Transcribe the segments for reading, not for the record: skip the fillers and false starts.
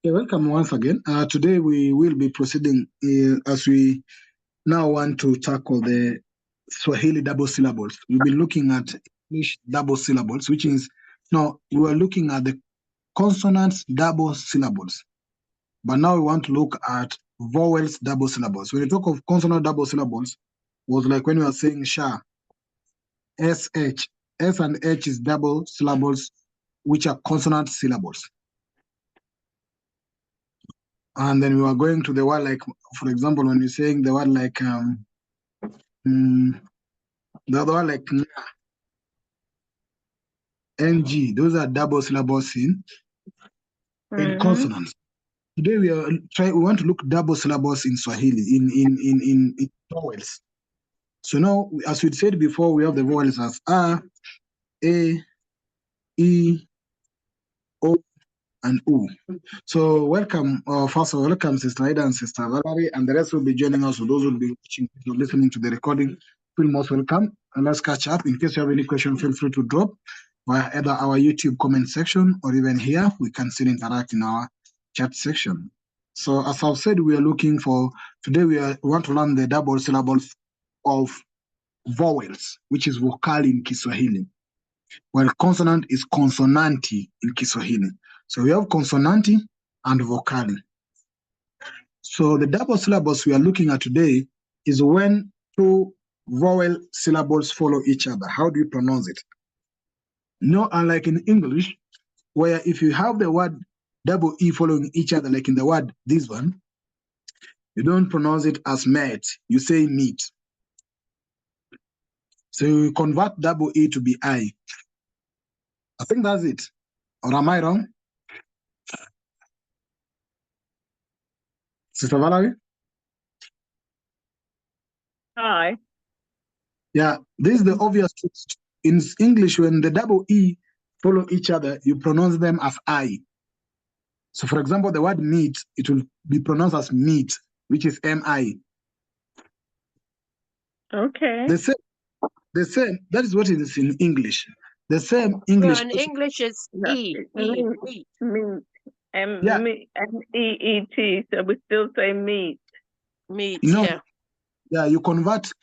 Okay, welcome once again. Today we will be proceeding as we now want to tackle the Swahili double syllables. We've been looking at English double syllables, which is now we are looking at the consonants double syllables. But now we want to look at vowels double syllables. When you talk of consonant double syllables, was like when you are saying sha, sh, s and h is double syllables, which are consonant syllables. And then we are going to the word like, for example, when you're saying the word like, the other one like ng, those are double syllables in consonants. Today we want to look double syllables in Swahili in vowels. So now, as we said before, we have the vowels as a, e, o, and u. So welcome, first of all, welcome Sister Ida and Sister Valerie, and the rest will be joining us. So those will be watching, listening to the recording, feel most welcome. And let's catch up. In case you have any question, feel free to drop via either our YouTube comment section or even here. We can still interact in our chat section. So as I've said, we are looking for, today we want to learn the double syllables of vowels, which is vocal in Kiswahili, while consonant is consonanti in Kiswahili. So we have consonanti and vocali. So the double syllables we are looking at today is when two vowel syllables follow each other. How do you pronounce it? No, unlike in English, where if you have the word double E following each other, like in the word this one, you don't pronounce it as met, you say meat. So you convert double E to be I. I think that's it. Or am I wrong? Sister Valerie? Hi. Yeah, this is the obvious truth. In English, when the double E follow each other, you pronounce them as I. So for example, the word meat, it will be pronounced as meat, which is M-I. Okay. The same, that is what it is in English. The same English. No, in English it's E. Meat. Yeah. M-E-E-T, so we still say meat. Meat, yeah. Yeah, you convert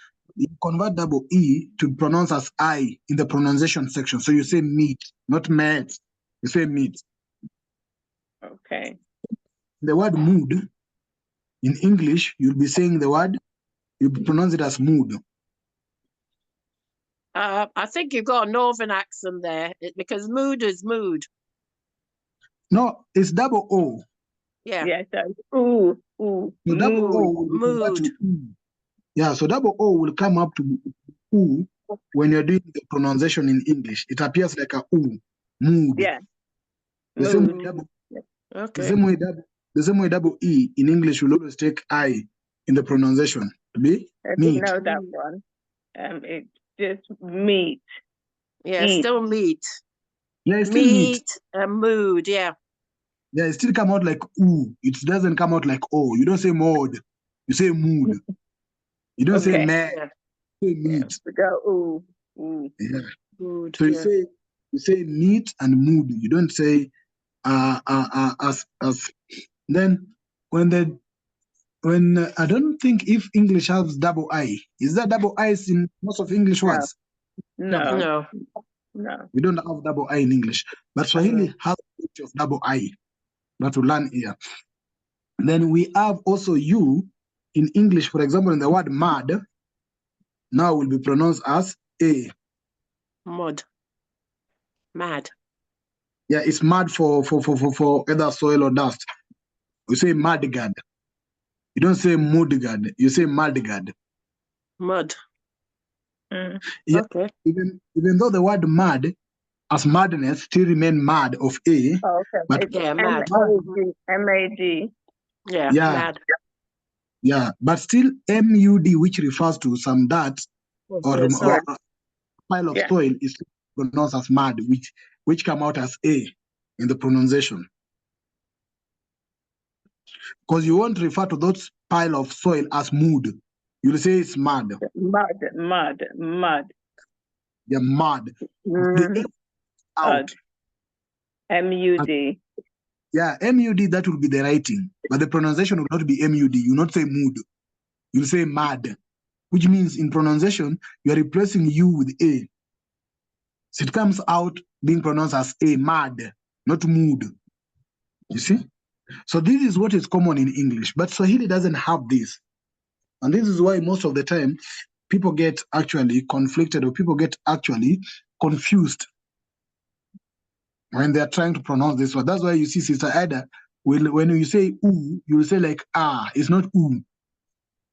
double E to pronounce as I in the pronunciation section. So you say meat, not meat. You say meat. Okay. The word mood, in English, you'll be saying the word, you pronounce it as mood. I think you've got a northern accent there, because mood is mood. No, it's double O. Yeah. Yeah, so ooh. So double O will mood. To oo. Yeah, so double O will come up to oo when you're doing the pronunciation in English. It appears like a oo, mood. Yeah. The same way double. Okay. The same way double E in English will always take I in the pronunciation to be meat. I know that one. It's just meat. Yeah, still meat. Yeah, it's still meat. And mood, yeah. Yeah, it still come out like oo. It doesn't come out like O. You don't say mod. You say mood. You don't say mad. Yeah. You say meat. We go ooh. Yeah. Mood, so you say meat and mood. You don't say as then when I don't think if English has double I. Is there double I's in most of English words? No. We don't have double I in English. But Swahili has a bit of double I that we learn here. Then we have also U in English, for example, in the word mad, now will be pronounced as A. Mad. Yeah, it's mad for either soil or dust. We say madgad. You don't say mudgad, you say madgad. Mud. Yeah, okay. Even though the word mad as madness still remain mad of A. Oh, okay. But it's mad. M-A-D. Yeah, mad. Yeah, but still M-U-D, which refers to some dirt or pile of soil, is pronounced as mad, which come out as A in the pronunciation. Because you won't refer to those pile of soil as mood. You'll say it's mud. Mud. Yeah, mud. Out. M-U-D. Yeah, MUD, that will be the writing, but the pronunciation will not be MUD. You will not say mood. You'll say mad, which means in pronunciation, you are replacing U with A. So it comes out being pronounced as A, mad, not mood. You see? So this is what is common in English, but Swahili doesn't have this. And this is why most of the time people get actually conflicted or people get actually confused when they're trying to pronounce this word. That's why you see Sister Ada, when you say oo, you will say like ah, it's not oo.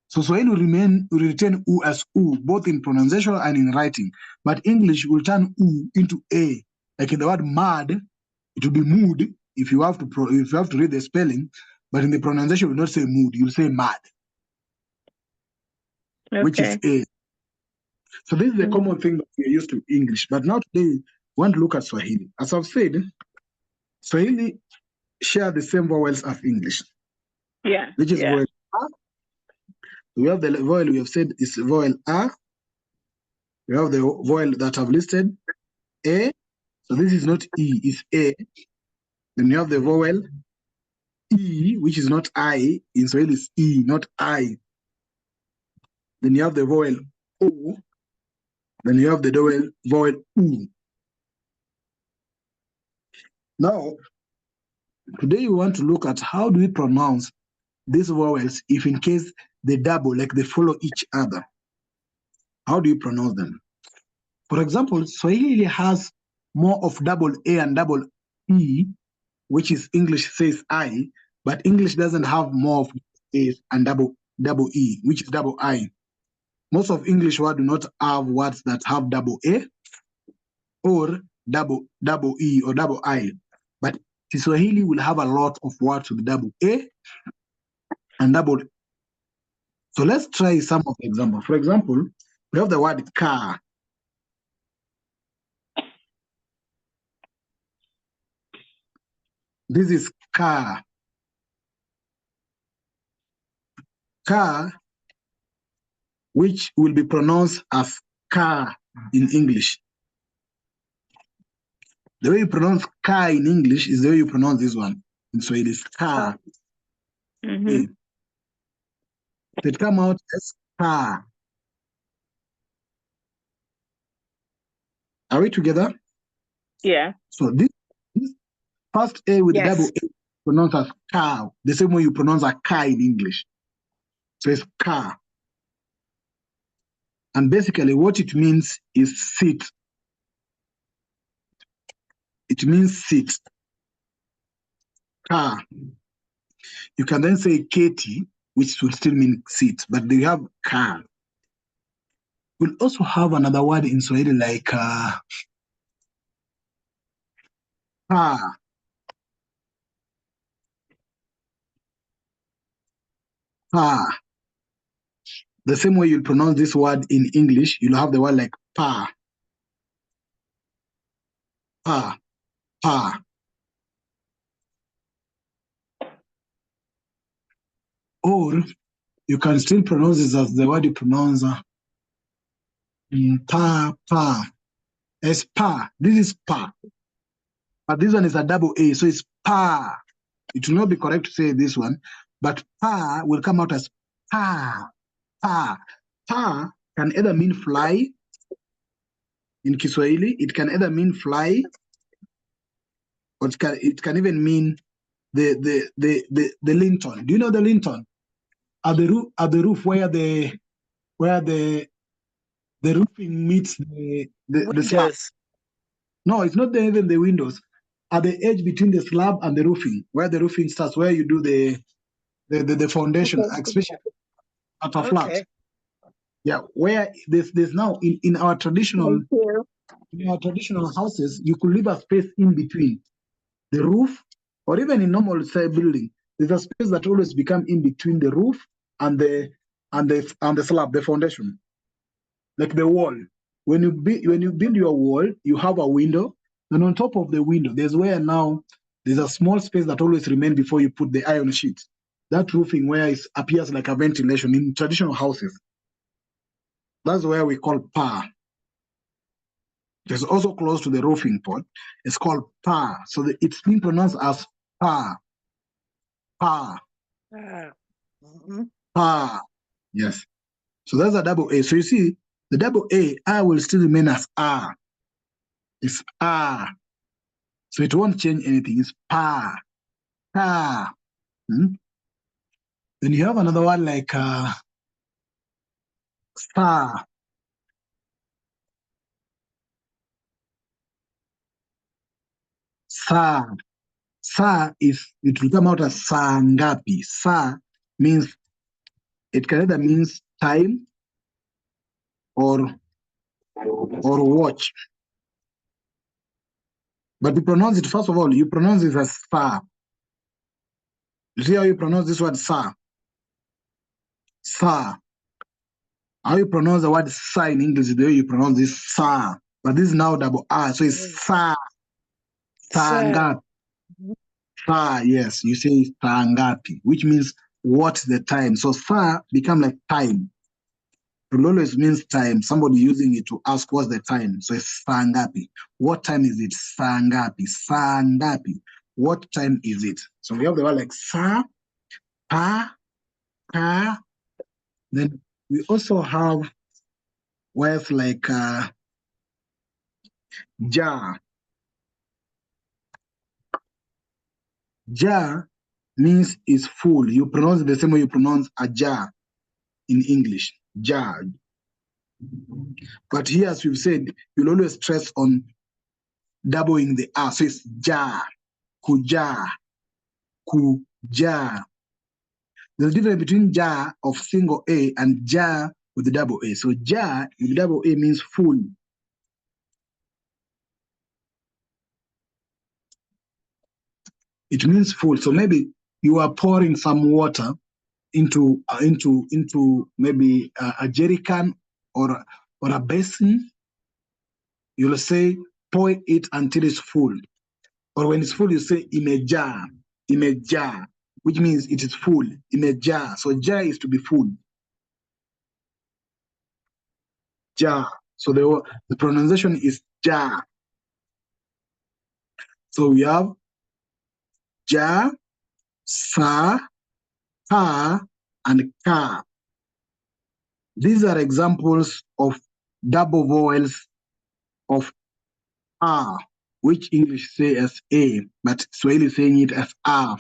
So Swahili will retain oo as oo, both in pronunciation and in writing. But English will turn oo into a. Like in the word mad, it will be mood if you have to read the spelling, but in the pronunciation, you will not say mood, you'll say mad, which is a. So this is the common thing that we're used to English. But now today, we want to look at Swahili. As I've said, Swahili share the same vowels as English. Yeah. Which is vowel A. We have the vowel we have said is vowel A. We have the vowel that I've listed, A. So this is not E, it's A. Then you have the vowel E, which is not I. In Swahili, it's E, not I. Then you have the vowel O. Then you have the vowel U. Now, today we want to look at how do we pronounce these vowels if in case they double, like they follow each other. How do you pronounce them? For example, Swahili has more of double A and double E, which is English says I, but English doesn't have more of A and double E, which is double I. Most of English words do not have words that have double A or double E or double I. But Swahili will have a lot of words with double A and double. So let's try some of the examples. For example, we have the word car. This is car. Car, which will be pronounced as car in English. The way you pronounce car in English is the way you pronounce this one in Swahili. It's car. Okay. It come out as car. Are we together? Yeah. So this first A with double A pronounced as car, the same way you pronounce a car in English. So it's car. And basically what it means is seat. It means seat. Car. You can then say Katie, which will still mean seat, but they have car. We'll also have another word in Swahili like car. Car. The same way you pronounce this word in English, you'll have the word like pa. Pa. Pa. Or you can still pronounce this as the word you pronounce pa. It's pa. This is pa. But this one is a double A, so it's pa. It will not be correct to say this one, but pa will come out as pa. Pa. Pa can either mean fly in Kiswahili, it can either mean fly, or it can even mean the linton. Do you know the linton? At the roof where the roofing meets the slab. No, it's not even the windows. At the edge between the slab and the roofing, where the roofing starts, where you do the foundation, especially at a flat. Yeah, where there's now in our traditional houses, you could leave a space in between the roof, or even in normal building, there's a space that always become in between the roof and the slab, the foundation, like the wall. When you build your wall, you have a window, and on top of the window, there's a small space that always remains before you put the iron sheet. That roofing where it appears like a ventilation in traditional houses. That's where we call pa. It's also close to the roofing part. It's called pa. So it's being pronounced as Pa. Pa. Pa. Yes. So that's a double A. So you see, the double A will still remain as R. It's R. So it won't change anything. It's pa. Pa. Hmm? Then you have another one like sa. Sa. Sa is, it will come out as sangapi. Sa means, it can either means time or watch. But you pronounce it, first of all, you pronounce it as sa. You see how you pronounce this word sa? Sa. How you pronounce the word sa in English is the way you pronounce this sa. But this is now double R, so it's sa. Sangapi. Sa, yes, you say sangapi, which means what's the time. So sa become like time. It always means time. Somebody using it to ask what's the time. So it's sangapi. What time is it? Sangapi. Sangapi. What time is it? So we have the word like sa, pa, ka. Then we also have words like ja. Ja means is full. You pronounce it the same way you pronounce a jar in English. Ja. But here, as we've said, you'll always stress on doubling the R. So it's ja, kuja, kuja. There's a difference between ja of single A and ja with the double A. So ja with the double A means full. It means full. So maybe you are pouring some water into maybe a jerry can or a basin. You'll say pour it until it's full. Or when it's full, you say imeja, which means it is full. Imeja. So ja is to be full. Ja. So the pronunciation is ja. So we have ja, sa, pa, and ka. These are examples of double vowels of R, which English say as A, but Swahili saying it as R.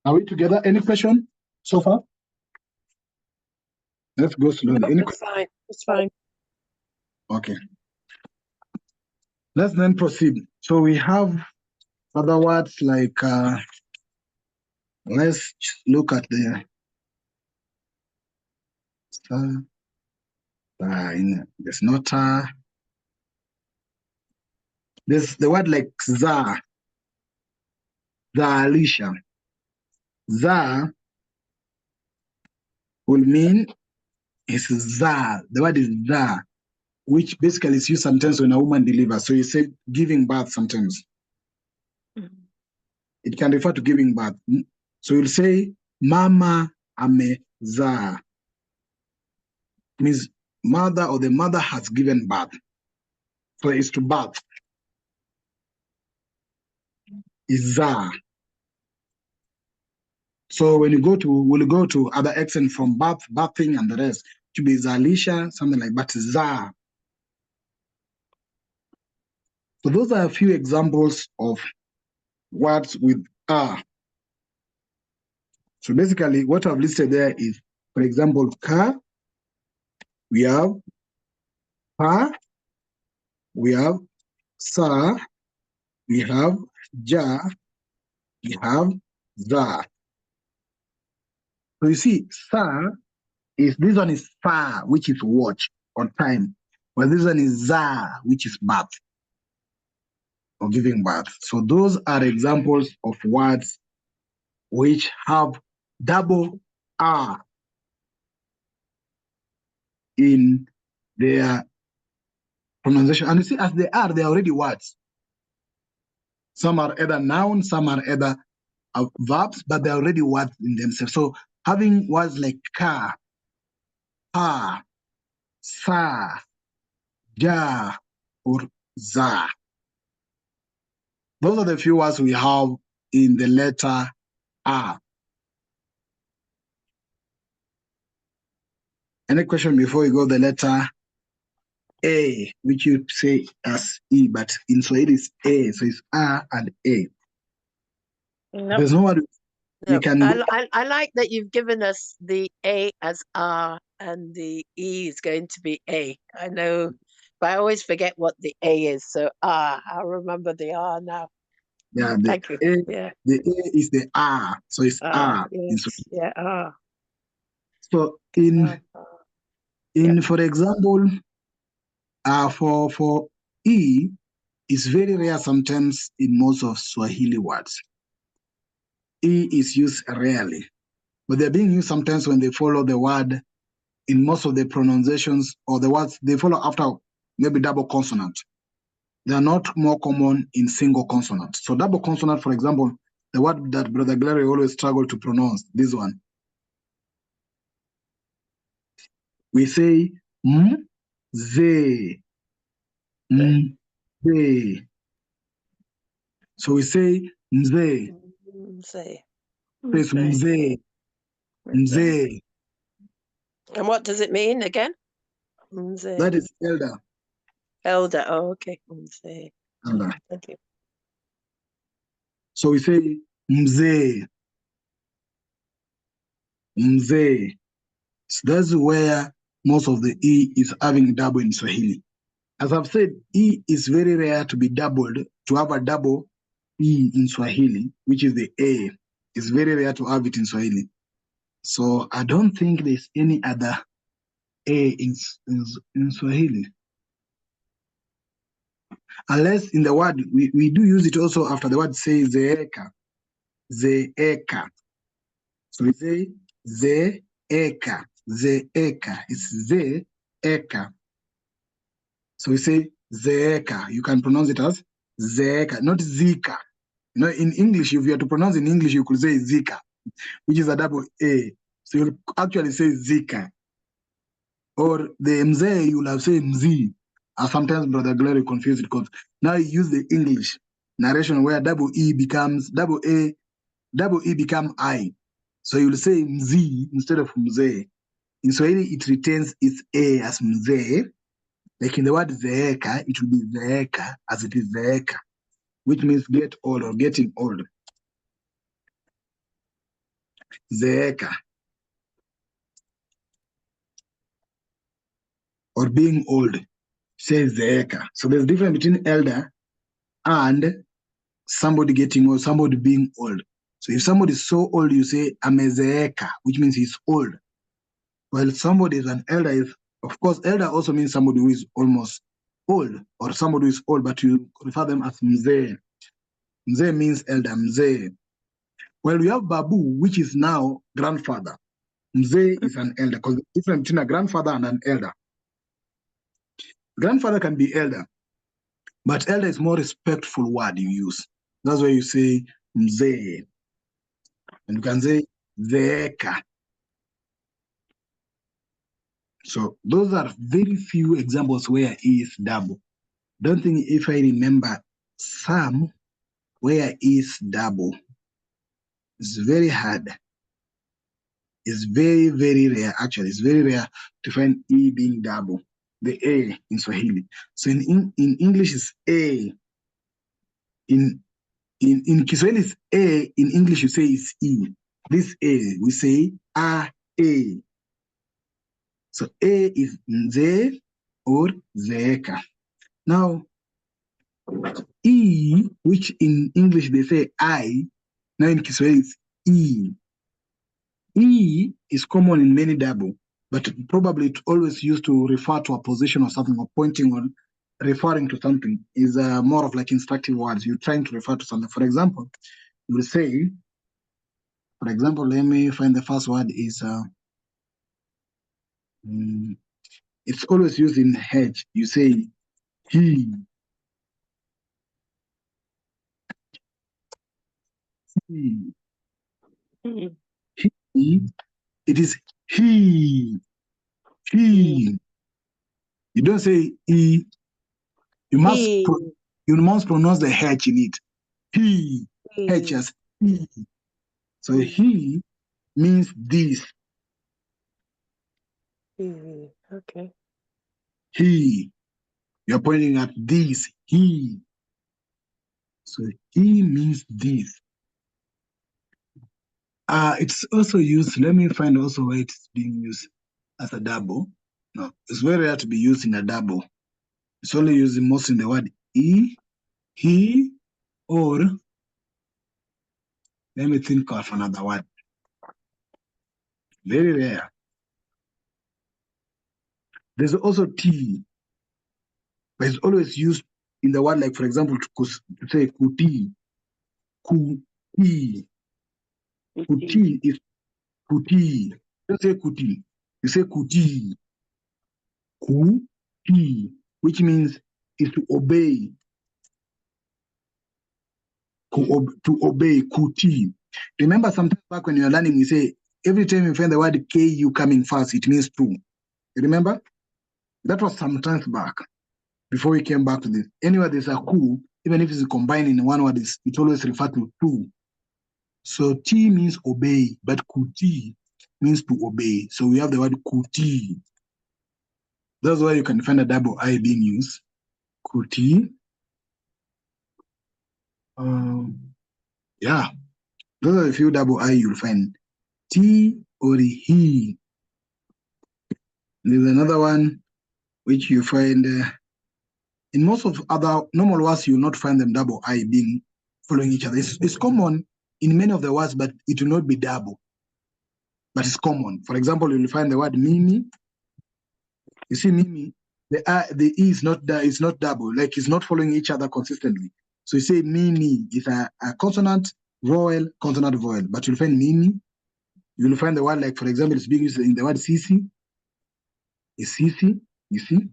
Are we together? Any question so far? Let's go slowly. No, it's fine. It's fine. Okay. Let's then proceed. So we have other words like, let's look at the, there's not, there's the word like za, Alicia. Za will mean is za. The word is za, which basically is used sometimes when a woman delivers. So you say giving birth sometimes. It can refer to giving birth. So you'll say mama ameza. Means mother or the mother has given birth. So it's to birth. Is za. So when you we'll go to other accent from birth, birthing, and the rest. To be zalisha, something like that. Za. So those are a few examples of words with R. So basically, what I've listed there is, for example, ka, we have pa, we have sa, we have ja, we have za. So you see, sa is, this one is fa, which is watch or time, while this one is za, which is birth or giving birth. So those are examples of words which have double R in their pronunciation. And you see, as they are already words. Some are either nouns, some are either verbs, but they're already words in themselves. So having words like car, ha, sa, ja, or za. Those are the few words we have in the letter A. Any question before we go the letter A, which you say as E, but in Swahili it's A, so it's A and A. Nope. There's no word we No, can. I like that you've given us the A as R and the E is going to be A. I know, but I always forget what the A is. So R, I'll remember the R now. Yeah, Thank you. A, Yeah. the A is the R, so it's R. In Yes. Yeah. R. So in Yep. for example, for E, it's very rare sometimes in most of Swahili words. E is used rarely, but they're being used sometimes when they follow the word in most of the pronunciations or the words they follow after maybe double consonant. They are not more common in single consonant. So double consonant, for example, the word that Brother Glary always struggled to pronounce, this one. We say ze, ze. So we say mze, Say. so it's mze, mze. And what does it mean again? That is elder. Elder. Oh, okay. Say. Elder. Thank you. So we say mze, mze. So that's where most of the E is having double in Swahili. As I've said, E is very rare to be doubled, to have a double E in Swahili, which is the A. It's very rare to have it in Swahili. So I don't think there's any other A in Swahili. Unless in the word, we do use it also after the word say zeeka. Zeeka. So we say zeeka. Zeeka. It's zeeka. So we say zeeka. You can pronounce it as zeeka, not zika. You know, in English, if you are to pronounce in English, you could say zika, which is a double A. So you'll actually say zika. Or the mzee, you'll have say mzi. Sometimes Brother Glory confused it because now you use the English narration where double E becomes double A, double E become I. So you'll say mzi instead of mzee. In Swahili, it retains its A as mzee. Like in the word zeeka, it will be zeeka as it is zeeka, which means get old or getting old. Zeeka. Or being old, says zeeka. So there's a difference between elder and somebody getting old, somebody being old. So if somebody is so old, you say amezeeka, which means he's old. While somebody is an elder, is of course, elder also means somebody who is almost old or somebody who is old, but you refer them as mzee. Mzee means elder, mzee. Well, we have babu, which is now grandfather. Mzee is an elder, because the difference between a grandfather and an elder. Grandfather can be elder, but elder is more respectful word you use. That's why you say mzee. And you can say zeeka. So those are very few examples where E is double. Don't think if I remember some where E is double. It's very hard. It's very, very rare. Actually, it's very rare to find E being double. The A in Swahili. So in English it's A. In Kiswahili it's A. In English you say it's E. This A we say A. So A is Nze or Zeeka. Now, E, which in English they say I, now in Kiswahili it's E. E is common in many double, but probably it always used to refer to a position or something, or pointing on, referring to something, is more of like instructive words. You're trying to refer to something. For example, you will say, for example, let me find the first word is, it's always used in hedge. You say he. He. He. It is he. He. You don't say E. You must pronounce the H in it. He. H as he. So he means this. Okay. He. You're pointing at this. He. So he means this. It's also used, let me find also where it's being used as a double. No, it's very rare to be used in a double. It's only used most in the word he, or let me think of another word. Very rare. There's also T, but it's always used in the word, like for example, to say kuti. Kuti. Kuti is kuti. Don't say kuti. You say kuti. Kuti, which means is to obey. To obey, kuti. Remember, sometimes back when you're learning, we say every time you find the word ku coming first, it means two. You remember? That was sometimes back before we came back to this. Anyway, there's a ku, even if it's combined in one word, it always refers to two. So T means obey, but kuti means to obey. So we have the word kuti. That's why you can find a double I being used. Kuti. Yeah, those are a few double I you'll find. T or he. There's another one which you find in most of other normal words, you will not find them double I being following each other. It's common in many of the words, but it will not be double. But it's common. For example, you'll find the word mimi. You see, mimi, the E is not double, like it's not following each other consistently. So you say mimi is a consonant, vowel, consonant, vowel. But you'll find mimi. You'll find the word, like for example, it's being used in the word sisi. Is sisi, you see?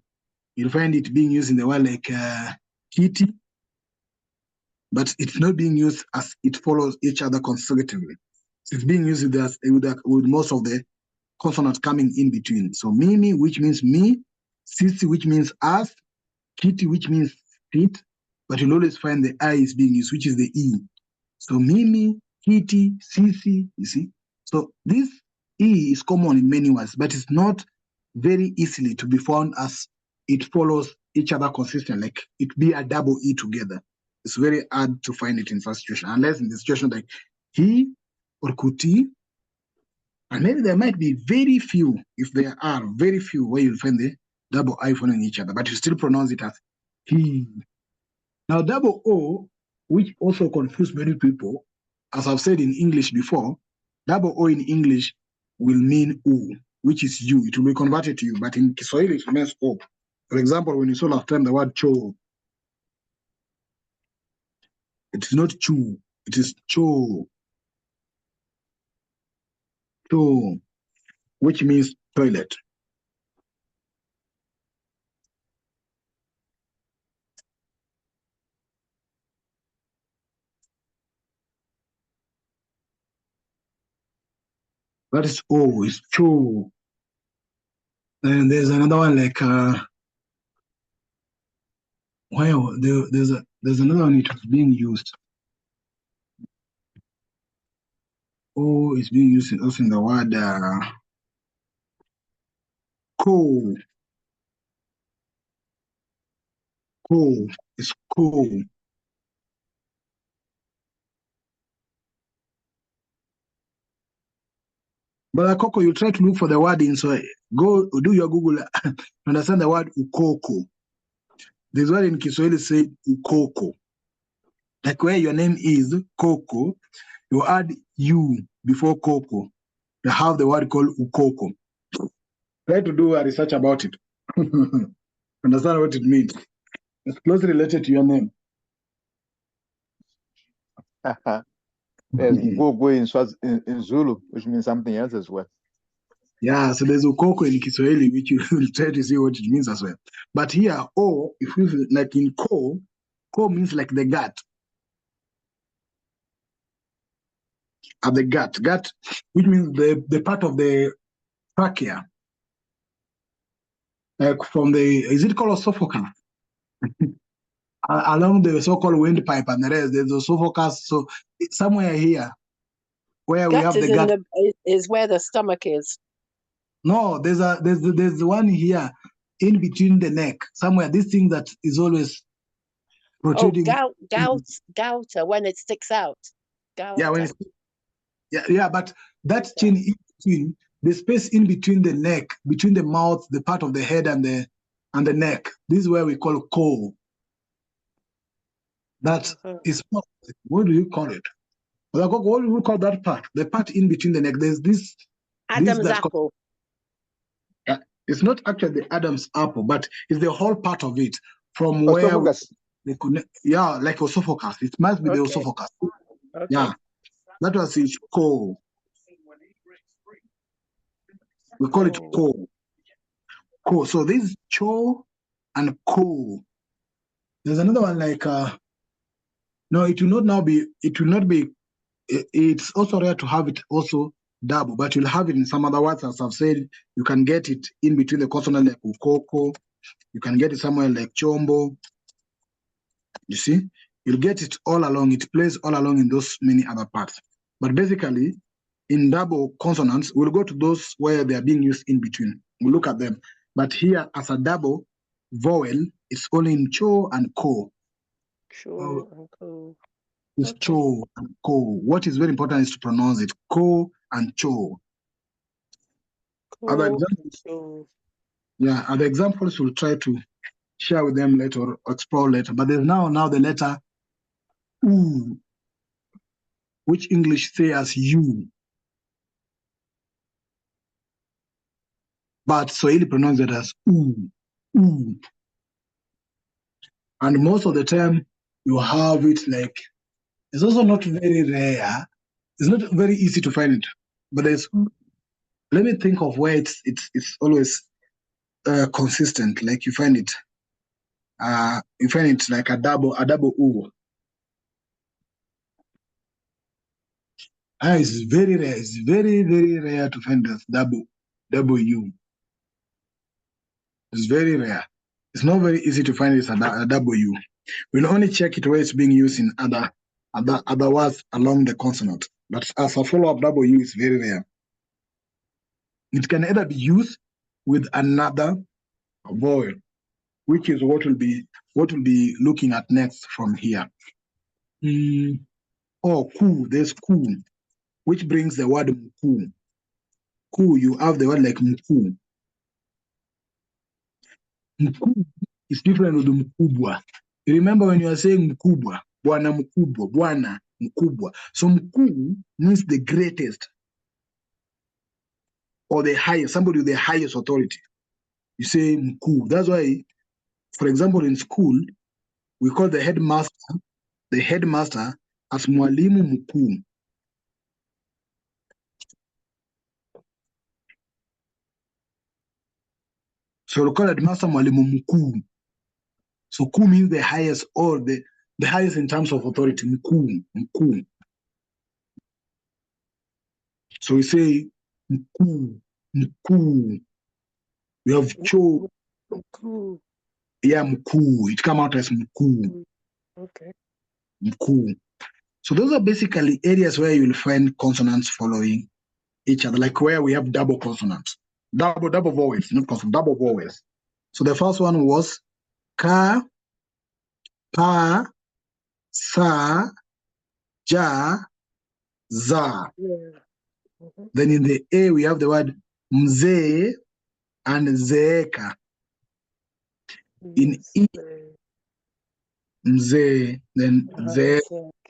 You'll find it being used in the word like kitty, but it's not being used as it follows each other consecutively. It's being used with most of the consonants coming in between. So mimi, which means me, sisi, which means us, kitty, which means feet, but you'll always find the I is being used, which is the E. So mimi, kitty, sisi, you see? So this E is common in many words, but it's not very easily to be found as it follows each other consistently, like it be a double E together. It's very hard to find it in such situation, unless in the situation like he or kuti, and maybe there might be very few, if there are very few, where you'll find the double I following each other, but you still pronounce it as he. Now, double O, which also confuse many people, as I've said in English before, double O in English will mean U, which is you. It will be converted to you, but in Kiswahili it means O. For example, when you saw last time the word cho, it is not chu, it is cho. Cho, which means toilet. That is O, is cho. And there's another one like there's another one it was being used. O is being used also in the word co. Co is co. But Coco, you try to look for the word in, so go do your Google to understand the word ukoko. This word in Kiswahili say ukoko. Like where your name is Coco, you add U before Coco. You have the word called ukoko. Try to do a research about it. Understand what it means. It's closely related to your name. There's Gogo in Zulu, which means something else as well. Yeah, so there's ukoko in Kiswahili, which you will try to see what it means as well. But here, O, if you like in ko means like the gut. At the gut, which means the part of the trachea. like from the, is it called esophagus? Along the so-called windpipe and the rest, there's a esophagus. So somewhere here, where we Gut have is the gut. is where the stomach is. No, there's one here in between the neck, somewhere. This thing that is always Oh, protruding. gouter when it sticks out. Gouter. Yeah, when it's, yeah, but that chin in between, the space in between the neck, between the mouth, the part of the head and the neck. This is where we call core. That is what do you call it? What do you call that part? The part in between the neck. There's this Adam's that apple. it's not actually the Adam's apple, but it's the whole part of it from where Esophagus. they connect. Yeah, like esophagus. It must be the Okay. esophagus. Okay. Yeah, that was it. Core. We call it core. Core. So this is cho and core. There's another one like no, it will not be. It's also rare to have it also double, but you'll have it in some other words. As I've said, you can get it in between the consonant like ukoko. You can get it somewhere like chombo. You see, you'll get it all along. It plays all along in those many other parts. But basically, in double consonants, we'll go to those where they are being used in between. We'll look at them. But here, as a double vowel, it's only in cho and ko. Cho and ko. It's cho and ko. What is very important is to pronounce it ko and cho. Other examples, yeah, other examples we'll try to share with them later or explore later. But there's now the letter U, which English say as you. But Swahili pronounce it as U. U. And most of the time you have it like, it's also not very rare. It's not very easy to find it. But there's, let me think of where it's always consistent. Like you find it like a double U. It's very rare. It's very, very rare to find this double U. It's very rare. It's not very easy to find it a double U. We'll only check it where it's being used in other words along the consonant. But as a follow-up, W is very rare. It can either be used with another vowel, which is what we'll be looking at next from here. Or ku, there's ku, which brings the word mku. Ku, you have the word like mku. Mku is different with mkubwa. You remember when you are saying mkubwa, bwana mkubwa, bwana mkubwa. So mkuu means the greatest or the highest, somebody with the highest authority. You say mkuu. That's why, for example, in school, we call the headmaster as mwalimu mkuu. So we call headmaster mwalimu mkuu. So ku means the highest or the highest in terms of authority. Mkuu, mkuu. So we say mkuu, mkuu. We have cho. Mkuu. Yeah, mkuu. It come out as mkuu. Okay. Mkuu. So those are basically areas where you'll find consonants following each other, like where we have double consonants. Double vowels, not consonants, double vowels. So the first one was ka, pa, sa, ja, za. Yeah. Then in the A, we have the word mzee and zeeka. In E, mzee, then zeeka.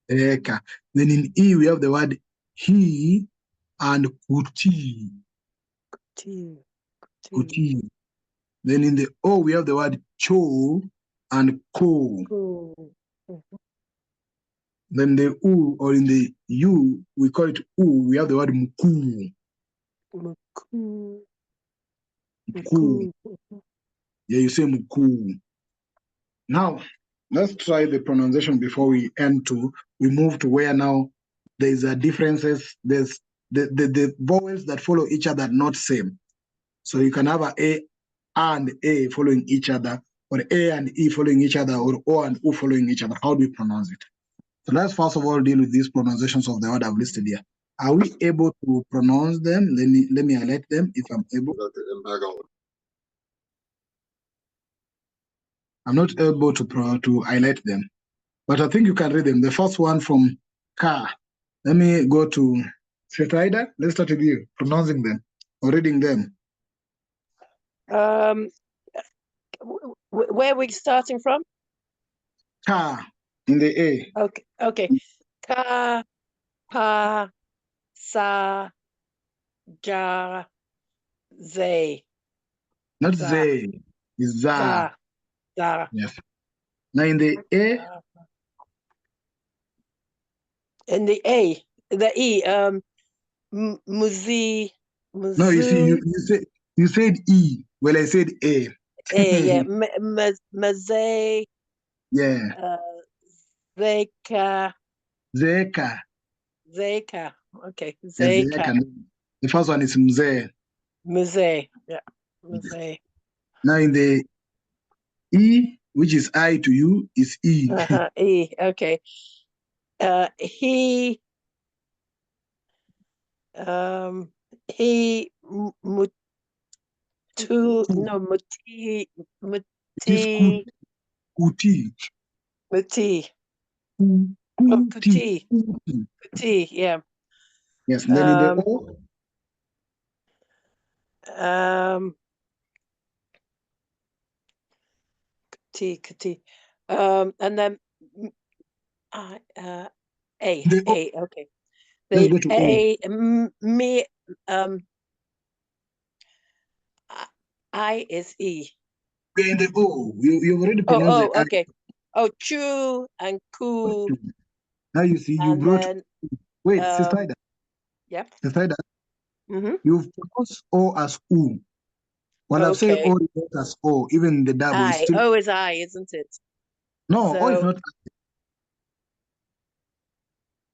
Then in E, we have the word he and kuti. Kuti. Then in the O, we have the word cho and ko. Then the U, or in the U, we call it U, we have the word mkuu. Mkuu. Yeah, you say mkuu. Now, let's try the pronunciation before we move to where now there's differences. There's the vowels that follow each other not same. So you can have a and A following each other, or A and E following each other, or O and U following each other. How do you pronounce it? So let's first of all deal with these pronunciations of the word I've listed here. Are we able to pronounce them? Let me highlight them if I'm able. I'm not able to highlight them, but I think you can read them. The first one from car. Let me go to Ida. Let's start with you, pronouncing them or reading them. Where are we starting from? Car in the A. Okay. Ka, pa, sa, ja, ze. Not Za. ze, it's za. Za. Yes. Now in the A. In the A, the E, muzi. No, you see, you said E. Well, I said A. A, yeah. Maze. Yeah. Zeka. Zeka. Zeka. Okay. Yeah, Zeka. The first one is mzee. Mzee. Yeah. Mzee. Now in the E, which is I to you, is E. E. Okay. He muti. Kuti. Muti. Kuti. Kuti, yeah. Yes, and then in the O. Kuti. And then A. Okay. Let's go to A. Me. I is E. We're in the O. You've already pronounced it. Okay. Oh, chu and ku. Now you see, you brought. Then, wait, Sister Ida. Yep. Sister Ida. You've pronounced O as U. Well, I've said O as O, even the double is still. O is I, isn't it? No, O is not.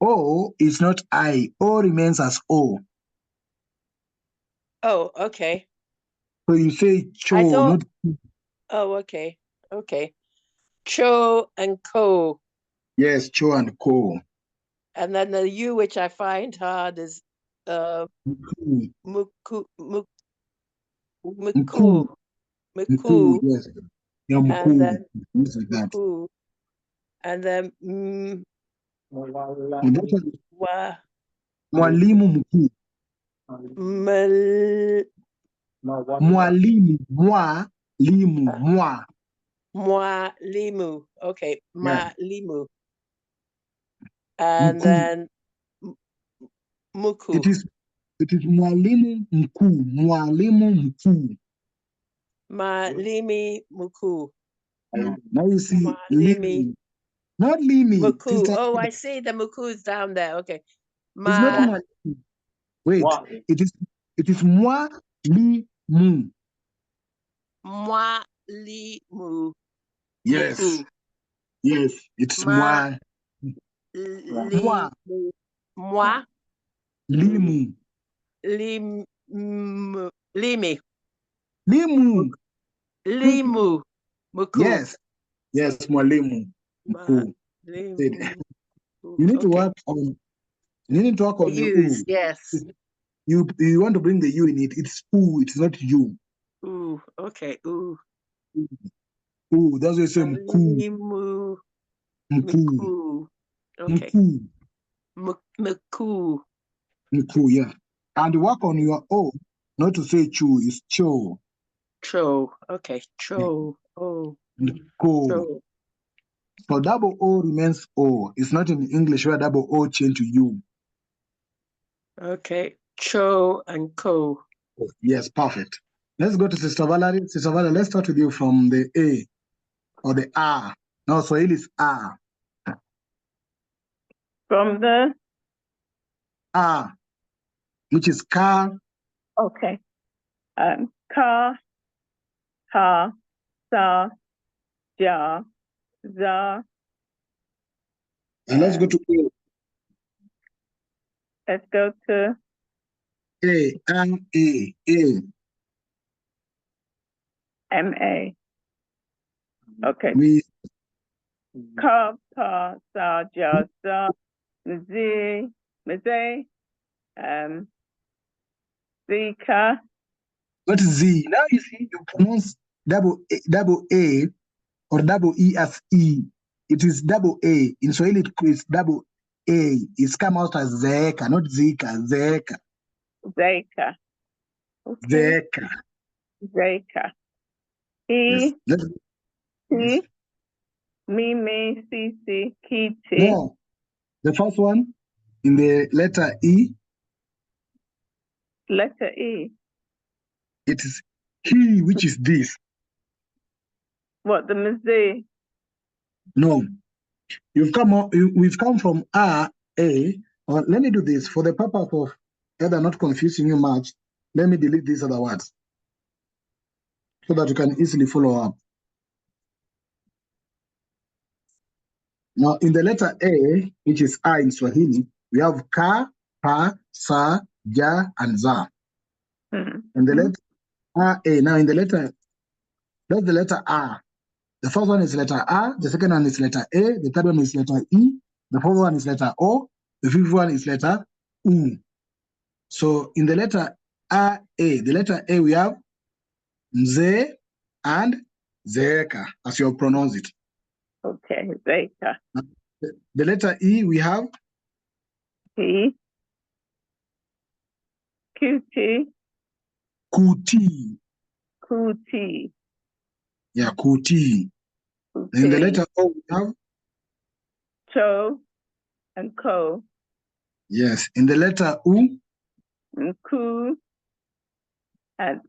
O is not I. O remains as O. Oh, okay. So you say cho, not. Oh, okay. Okay. Cho and ko. Yes, cho and ko. And then the U, which I find hard, is muku. Muku. Yes. Yeah, muku. And then muku. And then mwalimu mkuu. Mwalimu. Mwalimu. Okay. Mwalimu. And then muku. It is mwalimu mkuu. Mwalimu mkuu. Malimi muku. Now you see limi. Not limi. Muku. Oh, I see the muku's down there. Okay. It's not mwalimu. Wait. It is mwalimu. Mwalimu. Yes. Muku. Yes. It's mwa. Mwa. Limu. Limi. Limu. Limu. Muku. Yes. Yes, mwalimu. Mkuu. You need to work on. You need to work on the U's. Yes. You want to bring the U in it. It's U. It's not you. Ooh. Okay. Ooh. Ooh. That's what you say. Mkuu. Limu. Mkuu. Okay. Mkuu. Mkuu. Yeah. And work on your O. Not to say chu. It's cho. Cho. Okay. Cho. Yeah. Oh. Ko. Cho. So double O remains O. It's not in English where double O change to U. Okay. Cho and ko. Yes, perfect. Let's go to Sister Valerie. Sister Valerie, let's start with you from the A or the R. No, Swahili is R. From the R, which is car. Okay. Ka, ha, sa, ja, za. And let's go to A. Let's go to A. M-A. Okay. We Ka, pa, sa, ja, za, mze, mze, zika. what is Z? Now you see you pronounce double A or double E as E. It is double A. In Swahili it's double A. It's come out as Zeka, not Zika, Zeka. Zeka. Okay. Zeka. Zeka. Yes. He, me, si, kiti. No. The first one in the letter E, Letter E. it is he, which is this. What, the mze? No. We've come from A, or let me do this for the purpose of either not confusing you much. Let me delete these other words so that you can easily follow up. Now, in the letter A, which is A in Swahili, we have ka, pa, sa, ja, and za. And the letter A. Now, in the letter, that's the letter A. The first one is letter A, the second one is letter A, the third one is letter E, the fourth one is letter O, the fifth one is letter U. So in the letter A, the letter A, we have mze and zeeka, as you pronounce it. Okay, zeka. The letter E, we have He, kuti, kuti. kuti. Yeah, kuti. In the letter O, we have cho and ko. yes. In the letter U, Nku and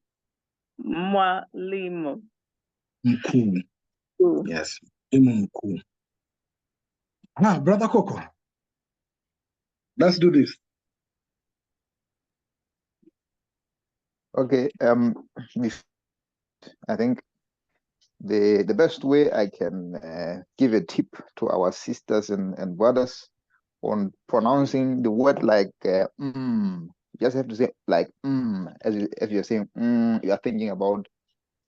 mwalimu. mku. Ku. Yes, mku. Ah, Brother Coco, let's do this. Okay. I think the best way I can give a tip to our sisters and brothers on pronouncing the word like you just have to say like as you're saying you are thinking about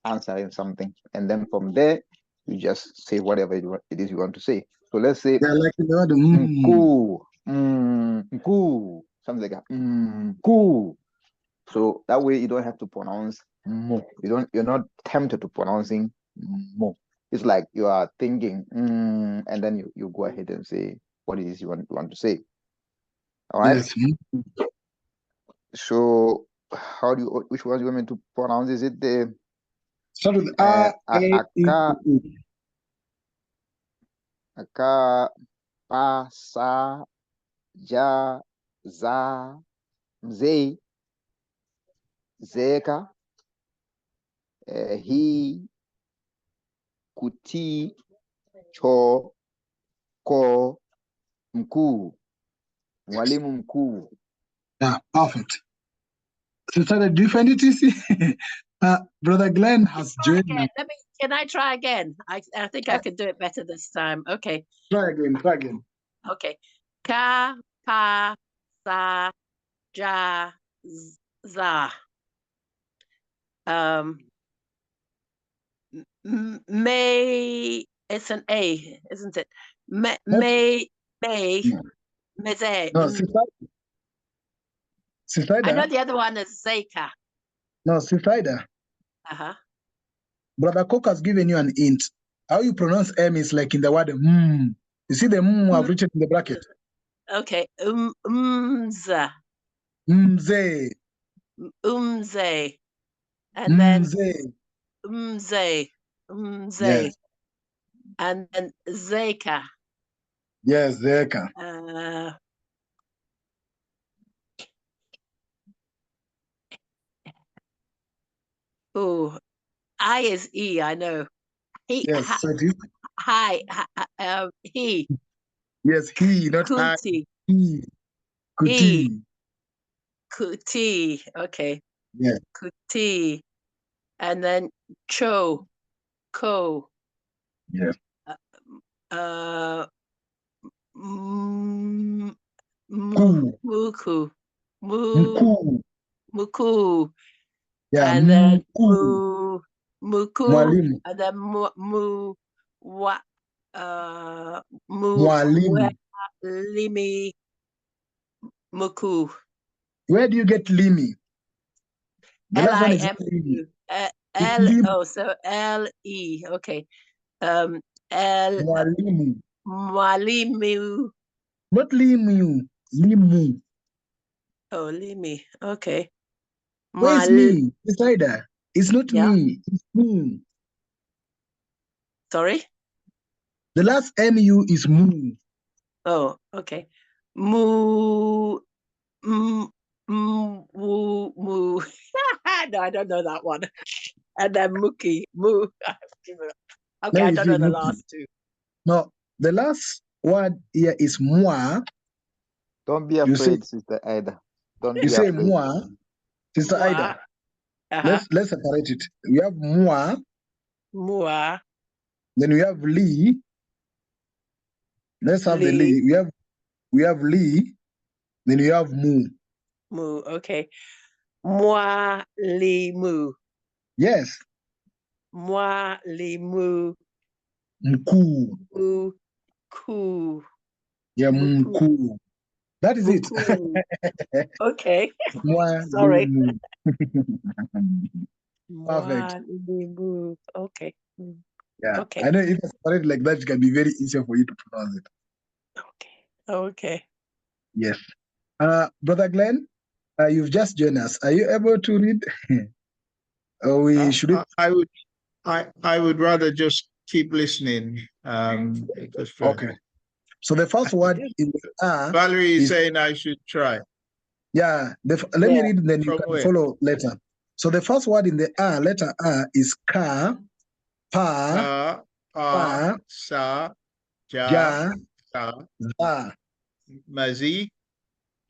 answering something, and then from there you just say whatever it is you want to say. So let's say Yeah, like the word mku, something like that. Mku. So that way you don't have to pronounce mo. You're not tempted to pronouncing mo. It's like you are thinking and then you go ahead and say what it is you want to say. All right. Yes. So which one do you want me to pronounce? Is it the Start with A, E, U. Aka, pa, sa, ja, za, mze, zeka, he, kuti, cho, ko, mkuu, mwalimu mkuu. Yeah, perfect. Sister, do you find it easy? Brother Glenn has joined. Can I try again? I think I can do it better this time. Okay. Try again. Okay. Ka, pa, sa, ja, za. May, it's an A, isn't it? May, meze. No, Sister, I know the other one is zeka. No, Sister. Uh-huh. Brother Cook has given you an hint. How you pronounce M is like in the word You see the I've written in the bracket. Okay. Mze. Mze. Umze. And then Mze. Yes. And then zeka. Yes, zeka. Oh, I is E, I know. He, yes, so it is. Hi, he. Yes, he, not Kuti. I. He. Kuti. Kuti. Okay. Yeah. Kuti. And then cho. Ko. Yeah. Muku. Mku. Muku. Yeah. And then mku. Muku, Mwalimu. and then wa, Mwalimu. limi, muku. Where do you get limi? The last one is not limi. So L-E, okay. L, Mwalimu. mwalimu. Not limu. Limu. Oh, limi, okay. Where's me? Beside her. It's not me. It's mu. Sorry? The last mu is mu. Oh, okay. Mu. No, I don't know that one. And then Mookie, Moo. Okay, I don't know the last two. No, the last word here is moi. Don't be afraid, Sister Ida. Don't You be say afraid. moi, Sister Ida. Let's separate it. We have moi. Moi. Then we have Lee. Let's have the Lee. We have Lee. Then we have Mu. Mu. Okay. Moi li mu. Yes. Moi li mu. Mku. Mu ku. Yeah, mku. That is it. Okay. Moi Sorry. li mu. Perfect. Okay. Yeah. Okay. I know if I separate like that, it can be very easier for you to pronounce it. Okay. Okay. Yes. Brother Glenn, you've just joined us. Are you able to read? I would rather just keep listening. Okay. So the first word in the A. Valerie is saying I should try. Yeah. Let me read, then you can follow later. So the first word in the A, letter A, is ka, pa, sa, ja, sa, za. mazi,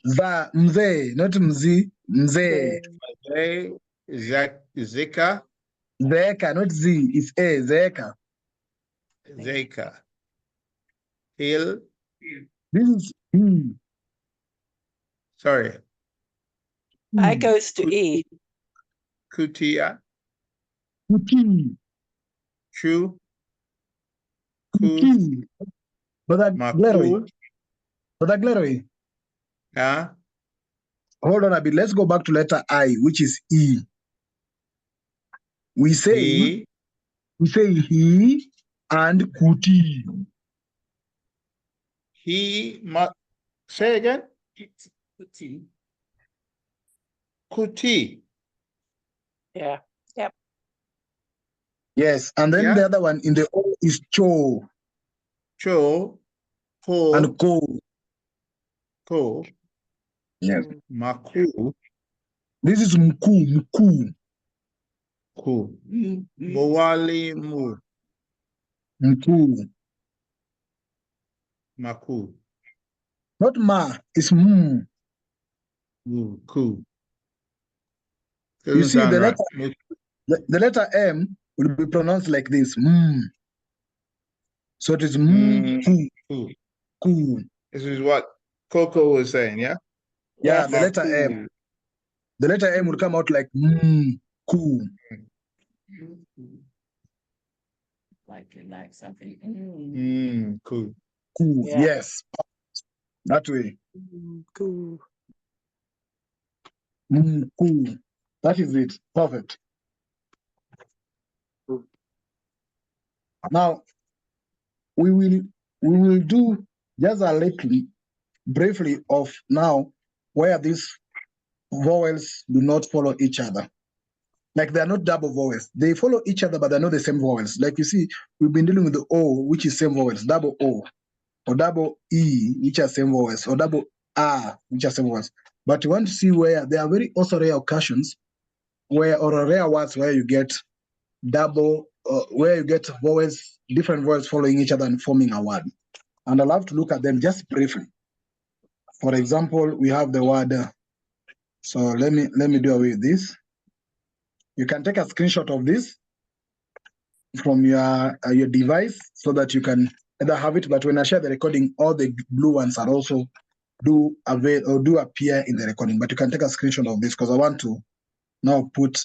Za, mze, not mzi, mze. maze, zika, Zeka, not z, it's a, zeka. zeka. Hill. This is he. Sorry. I goes to E. Kutia. Kuti. Chu. Kuti. Brother Gleroy. Brother Gleroy. Yeah. Hold on a bit. Let's go back to letter I, which is E. We say he and kuti. He must say again. Kuti. Kuti. Yeah. Yep. Yes, and then the other one in the O is cho. Cho. Ko. And ko. Ko. Yes. Maku. This is mku. Mku. Ku. Mowali mu. Mku. Maku. Not ma, it's mu. Ku. You see, the letter M will be pronounced like this. So it is mu. Ku. Ku. This is what Coco was saying, yeah? Yeah, the letter M. The letter M will come out like ku. Like something. Cool. Cool. Yeah. Yes. That way. Cool. Cool. That is it. Perfect. Now we will do just a little briefly of now where these vowels do not follow each other. Like they are not double vowels. They follow each other, but they're not the same vowels. Like you see, we've been dealing with the O, which is same vowels, double O, or double E, which are same vowels, or double R, which are same vowels. But you want to see where there are very also rare occasions where, or rare words where you get double, where you get vowels, different vowels following each other and forming a word. And I'll have to look at them just briefly. For example, we have the word, so let me do away with this. You can take a screenshot of this from your device so that you can either have it, but when I share the recording, all the blue ones are also do appear in the recording. But you can take a screenshot of this because I want to now put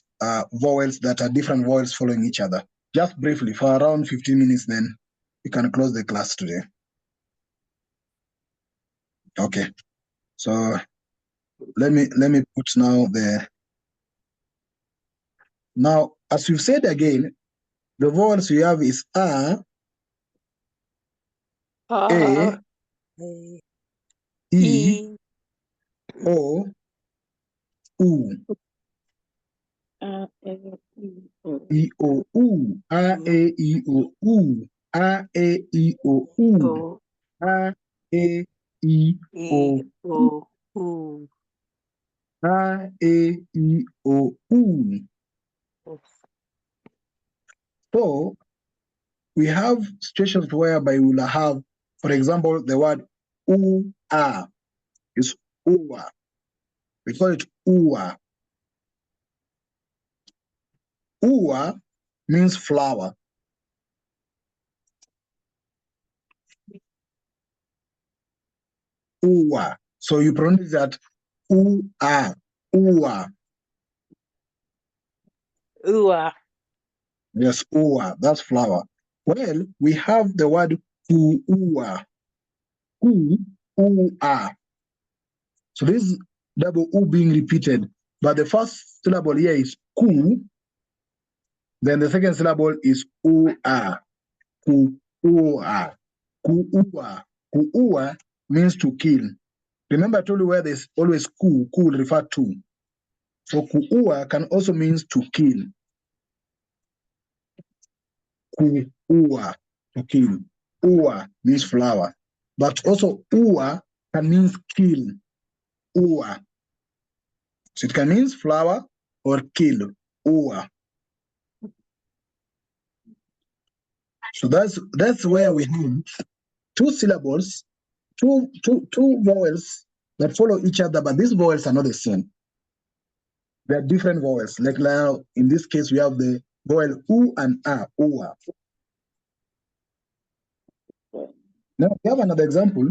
vowels that are different vowels following each other. Just briefly, for around 15 minutes, then you can close the class today. Okay. So let me put now the. Now, as we've said again, the vowels we have is A, E, O, U. E, O, U. A, E, I, O, U. A, E, I, O, U. A, E, I, O, U. A, E, I, O, U. So we have situations whereby we will have, for example, the word U-A is UA. We call it UA. UA means flower. UA. So you pronounce that UA. UA. Ua. Yes, UA. That's flower. Well, we have the word UA. UA. So this is double U being repeated. But the first syllable here is ku. Then the second syllable is UA. Ku-ua. Ku-ua. Ku-ua means to kill. Remember I told you where there's always ku will refer to. So ku-ua can also means to kill. Ku-ua, to kill. Ua means flower. But also ua can means kill. Ua. So it can means flower or kill. Ua. So that's where we have two syllables, two vowels that follow each other, but these vowels are not the same. They are different vowels. Like now, in this case, we have the vowel U and A, UA. Now, we have another example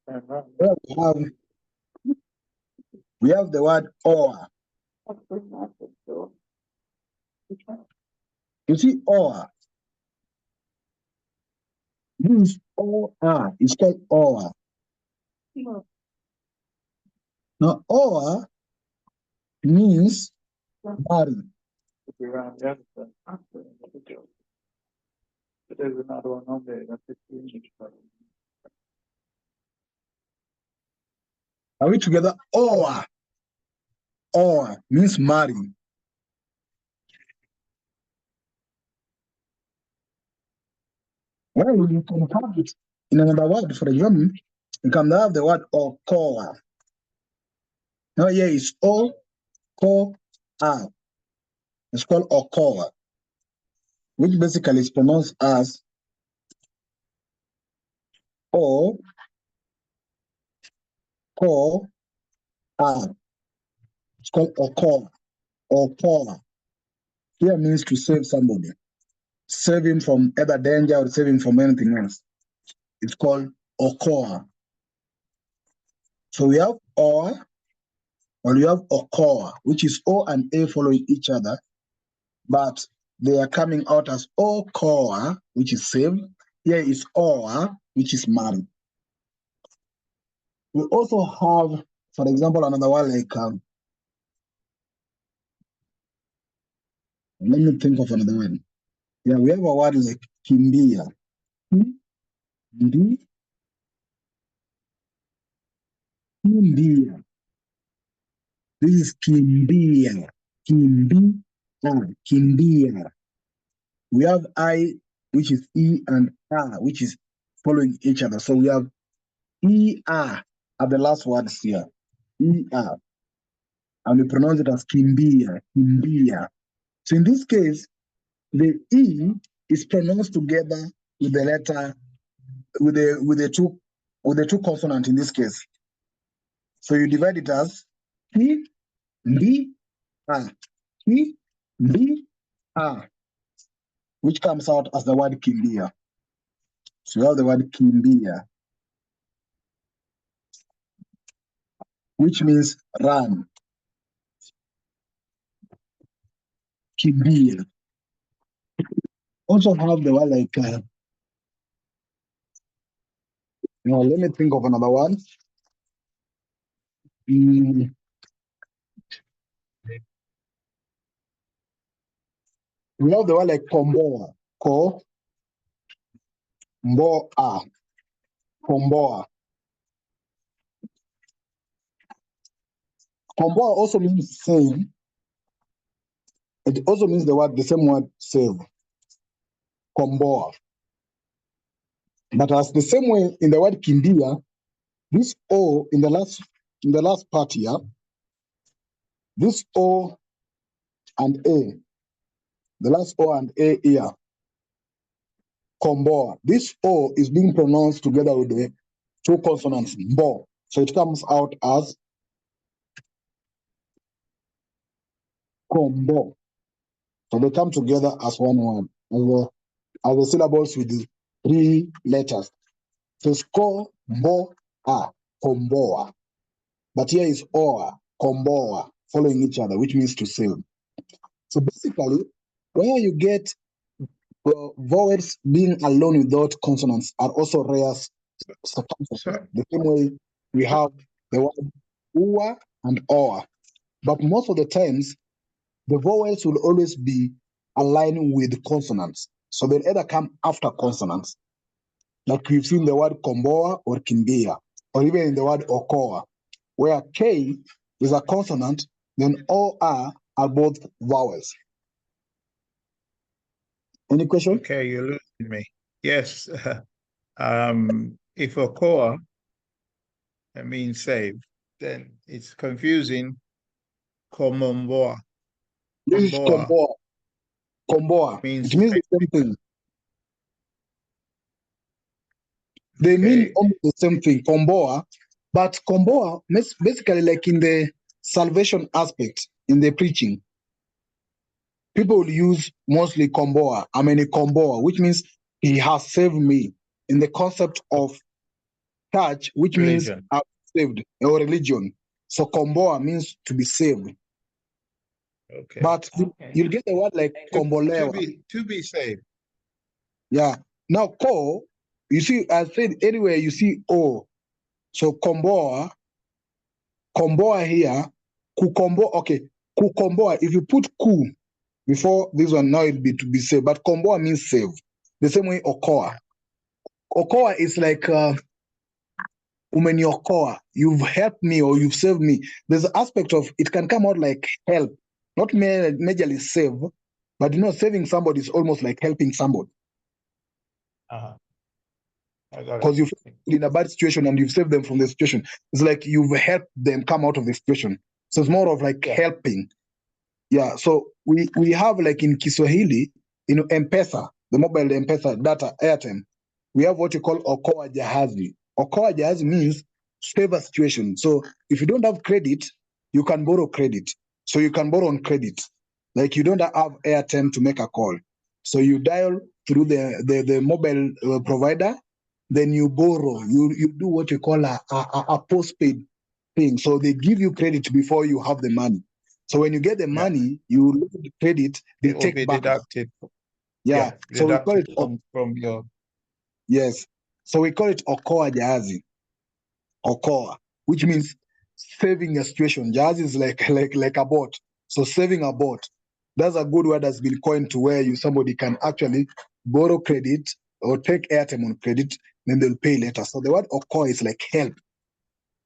where we have the word OA. You see, OA. This OA is called OA. Now, OA means marry. Are we together? OA. OA means marry. Well, you can have it in another word. For example, you can have the word Okoa. Now, here is O-Ko-A. It's called Okoa, which basically is pronounced as O-Ko-A. It's called Okoa. Okoa. Here means to save somebody. Save him from either danger or save him from anything else. It's called Okoa. So we have Oa, or you have Okoa, which is O and A following each other, but they are coming out as Okoa, which is saved. Here is Oa, which is married. We also have, for example, another one like, let me think of another one. Yeah, we have a word like Kimbia. Kimbia. This is Kimbia. Kimbia. We have I, which is E, and A, which is following each other. So we have E-R at the last words here. E-R. And we pronounce it as Kimbia. Kimbia. So in this case, the E is pronounced together with the letter, with the two consonants in this case. So you divide it as P, B, A. P, B, A, which comes out as the word Kimbia. So you have the word Kimbia, which means run. kimbia. Also have the word like, let me think of another one. We have the word like komboa. Mboa. Komboa. Komboa also means same. It also means the same word save. Komboa. But as the same way in the word kimbia, this O in the last part here, this O and A, the last O and A here, komboa. This O is being pronounced together with the two consonants, bo. So it comes out as kombo. So they come together as one word, as the syllables with the 3 letters. So it's bo a, komboa. But here is oa, komboa, following each other, which means to save. So basically, where you get vowels being alone without consonants are also rare circumstances. The same way we have the word ua and oa. But most of the times, the vowels will always be aligned with consonants. So they'll either come after consonants, like we've seen the word komboa or kimbia, or even in the word okoa, where K is a consonant, then OR are both vowels. Any question? Okay, you're losing me. Yes. If okoa means save, then it's confusing. Komomboa. This is komboa. Komboa. Means It means the same thing. They mean almost the same thing, komboa. But komboa, basically like in the salvation aspect, in the preaching, people will use mostly komboa, komboa, which means he has saved me, in the concept of church, which religion. means I've saved, or religion. So komboa means to be saved. Okay. But you'll get the word like kombolewa. To be saved. Yeah. Now ko, you see, I said anywhere you see o. So komboa here, kukomboa, okay. Kukomboa, if you put ku before this one, now it'll be to be saved. But komboa means save. The same way okoa. Okoa is like umeniokoa, you've helped me or you've saved me. There's an aspect of it can come out like help, not majorly save, but saving somebody is almost like helping somebody. Because you've in a bad situation and you've saved them from the situation. It's like you've helped them come out of the situation. So it's more of like helping. Yeah. So we have like in Kiswahili, M-Pesa, the mobile M-Pesa data airtime, we have what you call okoa jahazi. Okoa jahazi means save a situation. So if you don't have credit, you can borrow credit. So you can borrow on credit. Like you don't have airtime to make a call. So you dial through the mobile provider, then you borrow. You do what you call a postpaid thing. So they give you credit before you have the money. So when you get the money, you look at the credit, they take be back. deducted. Yeah. So we call it from your. Yes. So we call it okoa jahazi. Okoa, which means saving a situation. Jahazi is like a boat. So saving a boat. That's a good word that's been coined to where somebody can actually borrow credit or take airtime on credit, then they'll pay later. So the word okoa is like help.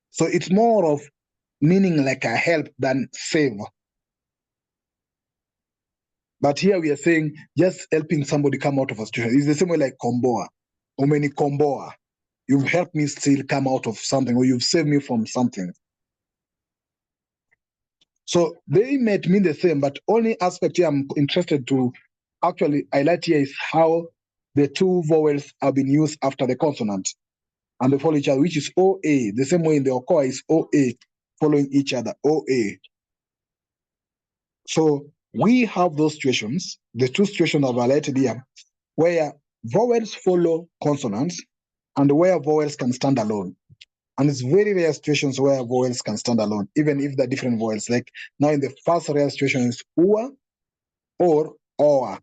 So it's more of meaning like a help than save. But here we are saying just helping somebody come out of a situation. It's the same way like komboa. Umeni komboa. You've helped me still come out of something, or you've saved me from something. So they might mean the same, but only aspect here I'm interested to actually highlight here is how the two vowels have been used after the consonant and they follow each other, which is OA. The same way in the okoa is OA, following each other, OA. So we have those situations, the two situations I've highlighted here, where vowels follow consonants and where vowels can stand alone. And it's very rare situations where vowels can stand alone, even if they're different vowels. Like now in the first rare situation is ua, or or.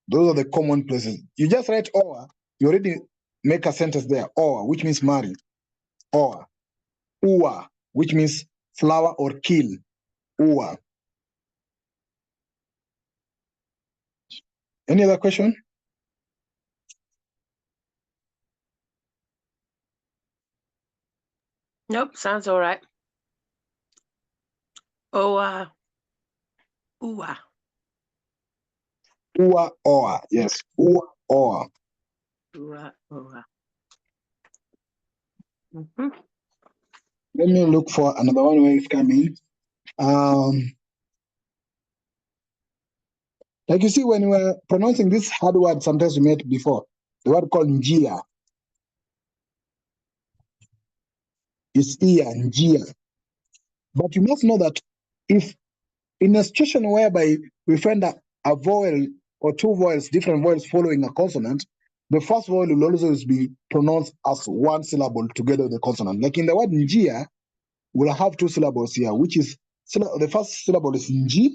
Those are the common places. You just write or, you already make a sentence there. Or, which means marry. Or. Ua, which means flower or kill. Ua. Any other question? Nope, sounds all right. Ua. Ua, or. Yes. Ua, or. Ua, ua. Mm-hmm. Let me look for another one where it's coming. Like you see, when we were pronouncing this hard word, sometimes we met before, the word called njia. It's ear, njia. But you must know that if in a situation whereby we find a vowel or two vowels, different vowels following a consonant, the first vowel will always be pronounced as one syllable together with the consonant. Like in the word njia, we'll have two syllables here, which is the first syllable is nji,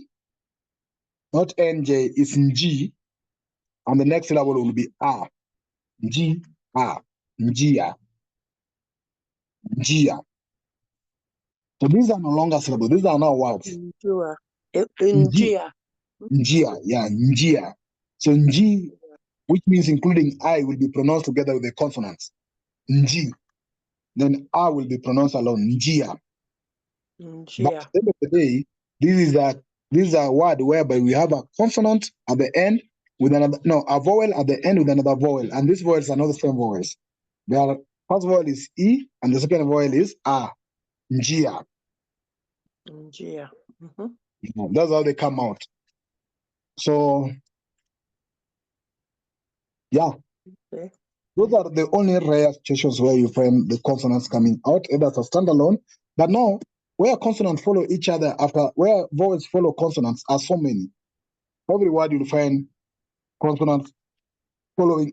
not nj, it's nji, and the next syllable will be a, nji, a, njia, njia. So these are no longer syllables, these are now words. Njua. Njia. Njia, yeah, njia. So nji, which means including I, will be pronounced together with the consonants. Nji. Then I will be pronounced alone. Njia. But at the end of the day, this is a word whereby we have a consonant at the end with another, no, a vowel at the end with another vowel. And these vowels are not the same vowels. The first vowel is E and the second vowel is A. Njia. Njia. Mm-hmm. That's how they come out. So, yeah. Okay. Those are the only rare situations where you find the consonants coming out, either as a standalone. But now, where consonants follow each other where vowels follow consonants are so many. Every word you'll find consonants following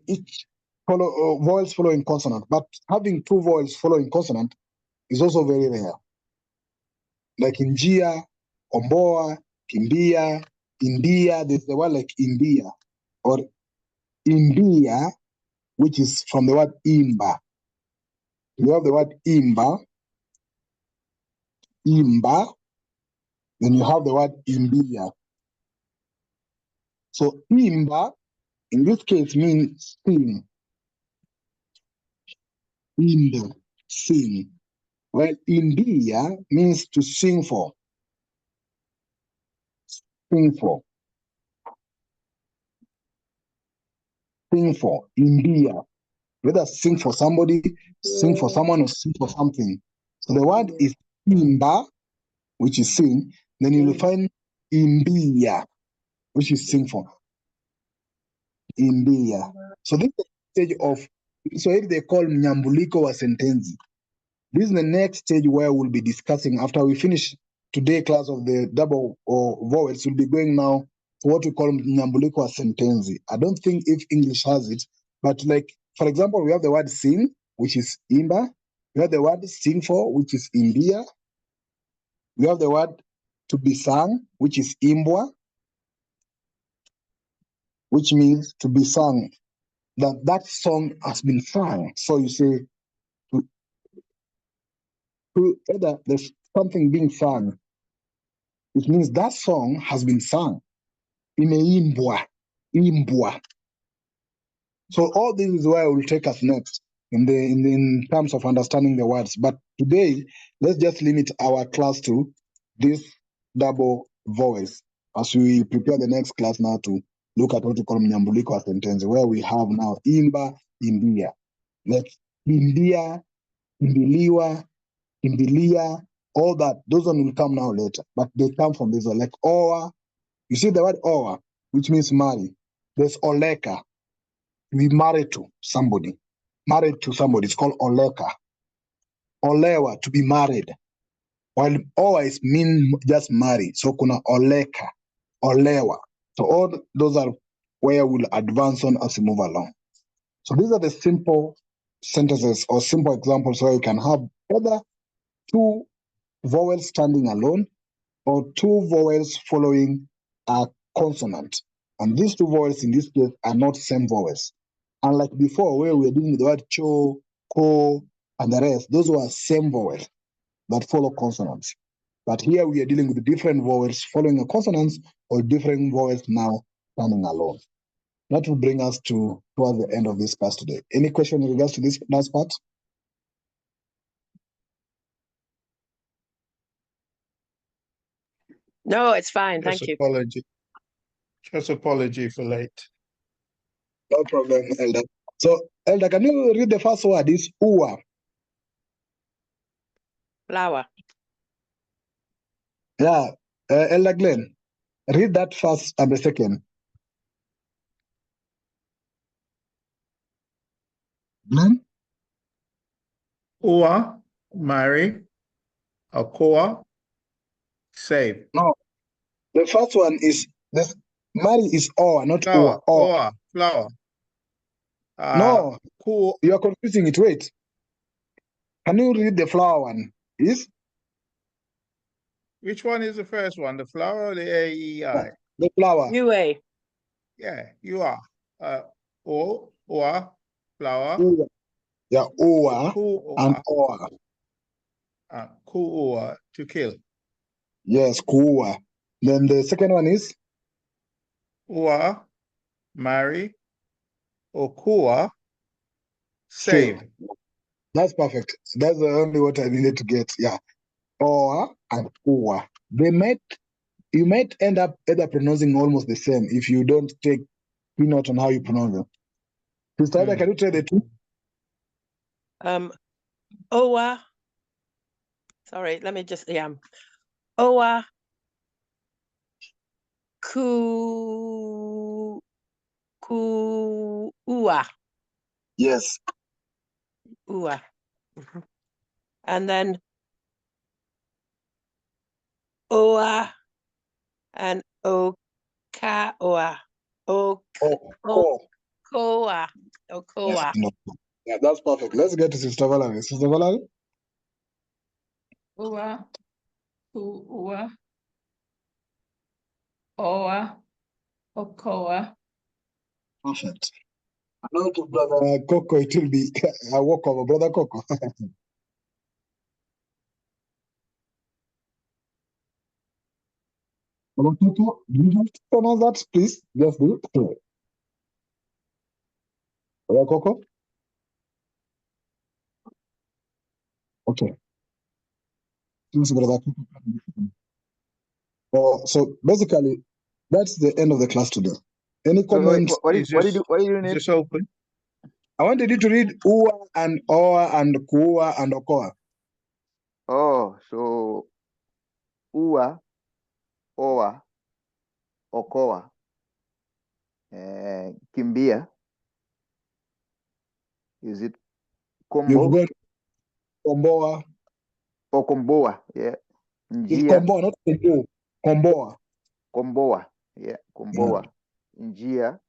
vowels following consonant. But having two vowels following consonant is also very rare. Like njia, omboa, kimbia, India, there's the word like India or India, which is from the word imba. You have the word imba, then you have the word imbia. So imba, in this case, means sing. Imba, sing. Well, imbia means to sing for. Sing for. Sing for. Imbia. Whether sing for somebody, sing for someone, or sing for something. So the word is imba, which is sing. Then you will find imbia, which is sing for. Imbia. So this is the stage of, so if they call Nyambuliko wa sentenzi. This is the next stage where we'll be discussing after we finish today's class of the double or vowels. We'll be going now to what we call Nyambuliko wa sentenzi. I don't think if English has it, but like, for example, we have the word sing, which is imba. We have the word sing for, which is imbia. We have the word to be sung, which is imbwa, which means to be sung. That song has been sung. So you say, either there's something being sung, it means that song has been sung. Imeimbwa, imbwa. So all this is where will take us next in terms of understanding the words. But today, let's just limit our class to this double vowels as we prepare the next class now to look at what we call Mnyambuliko sentence, where we have now imba, imbia. Like imbia, imbiliwa, imbilia, all that. Those ones will come now later, but they come from this one. Like oa, you see the word oa, which means marry. There's oleka, we married to somebody. Married to somebody, it's called oleka. Olewa, to be married. While oa is mean just marry. So kuna oleka, olewa. So all those are where we'll advance on as we move along. So these are the simple sentences or simple examples where you can have either two vowels standing alone or two vowels following are consonant. And these two vowels in this case are not same vowels. Unlike before, where we were dealing with the word cho, ko, and the rest, those were same vowels that follow consonants. But here we are dealing with different vowels following a consonant or different vowels now standing alone. That will bring us towards the end of this class today. Any question in regards to this last part? No, it's fine. Just Thank you. apology. Just apology for late. No problem, Elder. So, Elder, can you read the first word? It's ua. Flower. Yeah, Elder Glenn, read that first and the second. Glenn? Ua, marry. Okoa, save. No, the first one is, this marry is oa, not Flower, ua. oa, flower. No, Cool. you are confusing it. Wait. Can you read the flower one? Is Which one is the first one? The flower or the AEI? the flower? UA. Yeah, you are. Oa, flower. Ua. Yeah, ua and Oa, oa. Oa, to kill. Yes, kua. Then the second one is Oa, marry. Okua, save. That's perfect. That's the only what I needed to get. Yeah. Oa and ua. You might end up either pronouncing almost the same if you don't take note on how you pronounce them. Sister Ida, can you try the two? Oa. Sorry, let me just Oa. Ua. Yes. Ua. And then Oa and Oka Oa. Okoa. Okoa. Yeah, that's perfect. Let's get to Sister Valerie. Sister Valerie? Ua, Ua, Oa, Okoa. Perfect. I know to Brother Coco, it will be a walk over. Brother Coco. Brother Coco, do you have to pronounce that, please? Just do it. Brother Coco? Okay. Thanks, Brother Coco. So basically, that's the end of the class today. Any So wait, comments? what do you need? Just open. I wanted you to read ua and oa and kua and okoa. Oh, so ua, oa, okoa, kimbia. Is it You've combo got komboa. or komboa? Yeah, It's njia, komboa, not kombo. Komboa. komboa. Yeah, Yeah. komboa. Njia,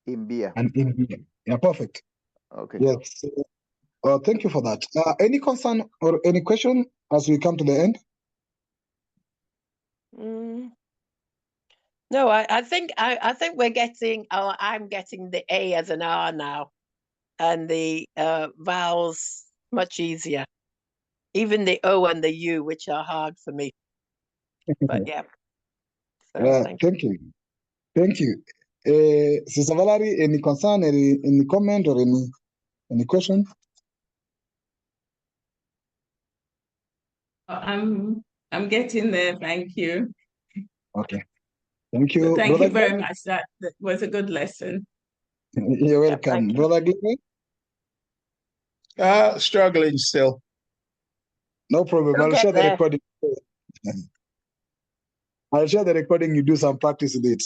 imbia. And India. Yeah, perfect. Okay. Yes. Thank you for that. Any concern or any question as we come to the end? No, I think we're getting I'm getting the A as an R now, and the vowels much easier. Even the O and the U, which are hard for me. But yeah. So Thank you. Thank you. Sister Valerie, any concern, any comment or any question? I'm getting there. Thank you. Okay. Thank you. So thank Brother you very Glenn? much. That was a good lesson. You're welcome. thank you. Brother Glenn? Struggling still. No problem. We'll I'll get share the there. recording. I'll share the recording. You do some practice with it.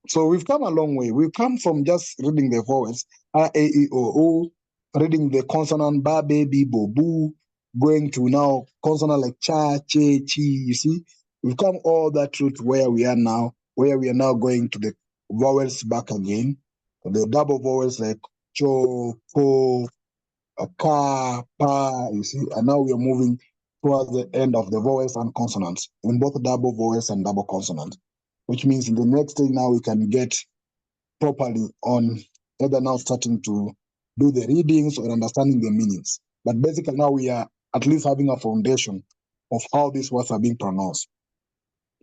So we've come a long way. We've come from just reading the vowels, A, E, O, reading the consonant, ba, be, bi, bo, boo, going to now consonant like cha, che, chi, you see. We've come all that through to where we are now going to the vowels back again. The double vowels like cho, ko, ka, pa, you see. And now we are moving towards the end of the vowels and consonants in both double vowels and double consonants, which means in the next stage now we can get properly on either now starting to do the readings or understanding the meanings. But basically now we are at least having a foundation of how these words are being pronounced.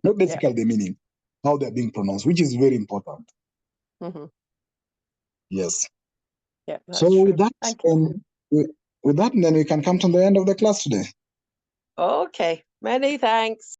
Not basically the meaning, how they're being pronounced, which is very important. Mm-hmm. Yes. Yeah. That's So true. with that, Thank you. with that, then we can come to the end of the class today. Okay. Many thanks.